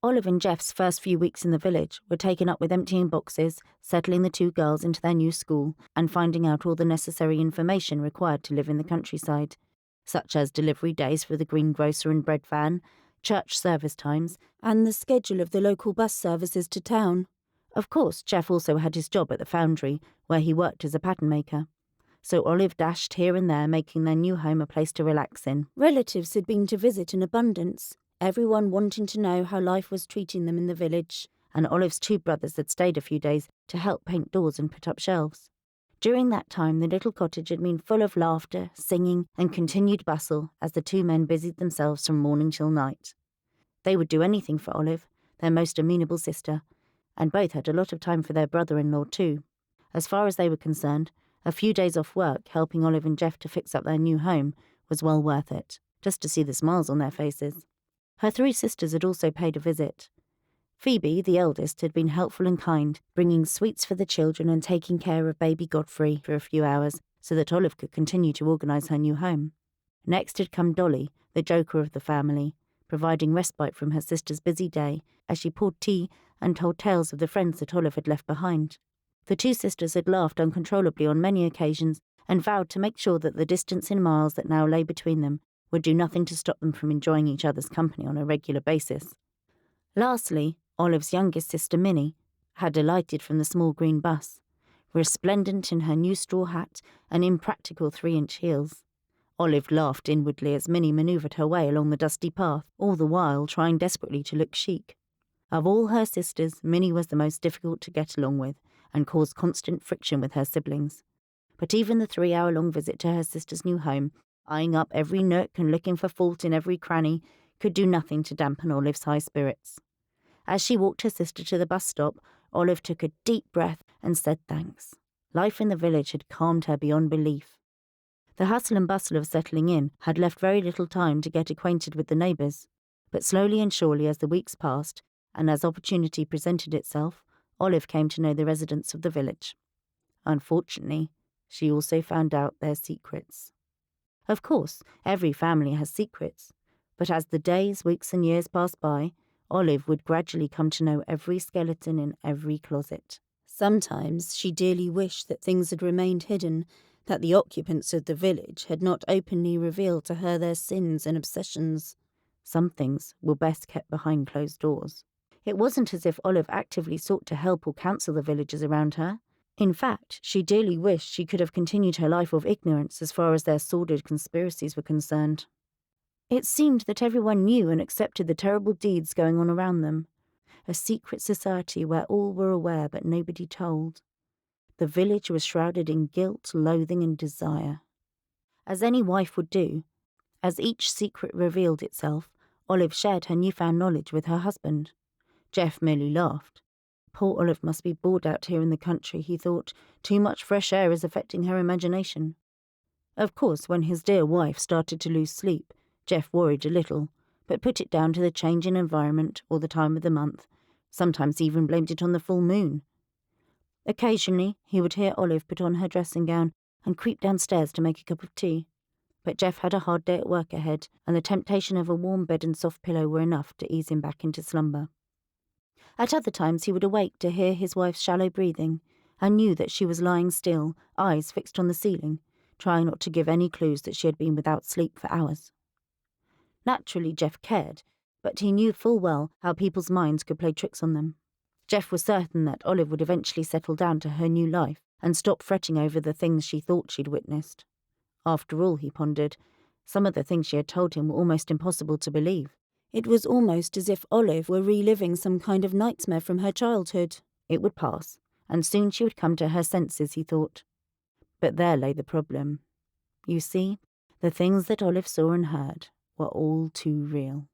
Olive and Geoff's first few weeks in the village were taken up with emptying boxes, settling the two girls into their new school, and finding out all the necessary information required to live in the countryside, such as delivery days for the greengrocer and bread van, church service times, and the schedule of the local bus services to town. Of course, Geoff also had his job at the foundry, where he worked as a pattern maker. So Olive dashed here and there, making their new home a place to relax in. Relatives had been to visit in abundance, everyone wanting to know how life was treating them in the village, and Olive's two brothers had stayed a few days to help paint doors and put up shelves. During that time, the little cottage had been full of laughter, singing, and continued bustle as the two men busied themselves from morning till night. They would do anything for Olive, their most amenable sister, and both had a lot of time for their brother-in-law too. As far as they were concerned, a few days off work helping Olive and Geoff to fix up their new home was well worth it, just to see the smiles on their faces. Her three sisters had also paid a visit. Phoebe, the eldest, had been helpful and kind, bringing sweets for the children and taking care of baby Godfrey for a few hours so that Olive could continue to organise her new home. Next had come Dolly, the joker of the family, providing respite from her sister's busy day as she poured tea and told tales of the friends that Olive had left behind. The two sisters had laughed uncontrollably on many occasions and vowed to make sure that the distance in miles that now lay between them would do nothing to stop them from enjoying each other's company on a regular basis. Lastly, Olive's youngest sister Minnie had alighted from the small green bus, resplendent in her new straw hat and impractical 3-inch heels. Olive laughed inwardly as Minnie manoeuvred her way along the dusty path, all the while trying desperately to look chic. Of all her sisters, Minnie was the most difficult to get along with and caused constant friction with her siblings. But even the 3-hour-long visit to her sister's new home, eyeing up every nook and looking for fault in every cranny, could do nothing to dampen Olive's high spirits. As she walked her sister to the bus stop, Olive took a deep breath and said thanks. Life in the village had calmed her beyond belief. The hustle and bustle of settling in had left very little time to get acquainted with the neighbours, but slowly and surely as the weeks passed, and as opportunity presented itself, Olive came to know the residents of the village. Unfortunately, she also found out their secrets. Of course, every family has secrets, but as the days, weeks and years passed by, Olive would gradually come to know every skeleton in every closet. Sometimes she dearly wished that things had remained hidden, that the occupants of the village had not openly revealed to her their sins and obsessions. Some things were best kept behind closed doors. It wasn't as if Olive actively sought to help or counsel the villagers around her. In fact, she dearly wished she could have continued her life of ignorance as far as their sordid conspiracies were concerned. It seemed that everyone knew and accepted the terrible deeds going on around them. A secret society where all were aware but nobody told. The village was shrouded in guilt, loathing and desire. As any wife would do, as each secret revealed itself, Olive shared her newfound knowledge with her husband. Geoff merely laughed. Poor Olive must be bored out here in the country, he thought. Too much fresh air is affecting her imagination. Of course, when his dear wife started to lose sleep, Geoff worried a little, but put it down to the change in environment or the time of the month. Sometimes even blamed it on the full moon. Occasionally, he would hear Olive put on her dressing gown and creep downstairs to make a cup of tea. But Geoff had a hard day at work ahead, and the temptation of a warm bed and soft pillow were enough to ease him back into slumber. At other times he would awake to hear his wife's shallow breathing, and knew that she was lying still, eyes fixed on the ceiling, trying not to give any clues that she had been without sleep for hours. Naturally, Geoff cared, but he knew full well how people's minds could play tricks on them. Geoff was certain that Olive would eventually settle down to her new life and stop fretting over the things she thought she'd witnessed. After all, he pondered, some of the things she had told him were almost impossible to believe. It was almost as if Olive were reliving some kind of nightmare from her childhood. It would pass, and soon she would come to her senses, he thought. But there lay the problem. You see, the things that Olive saw and heard were all too real.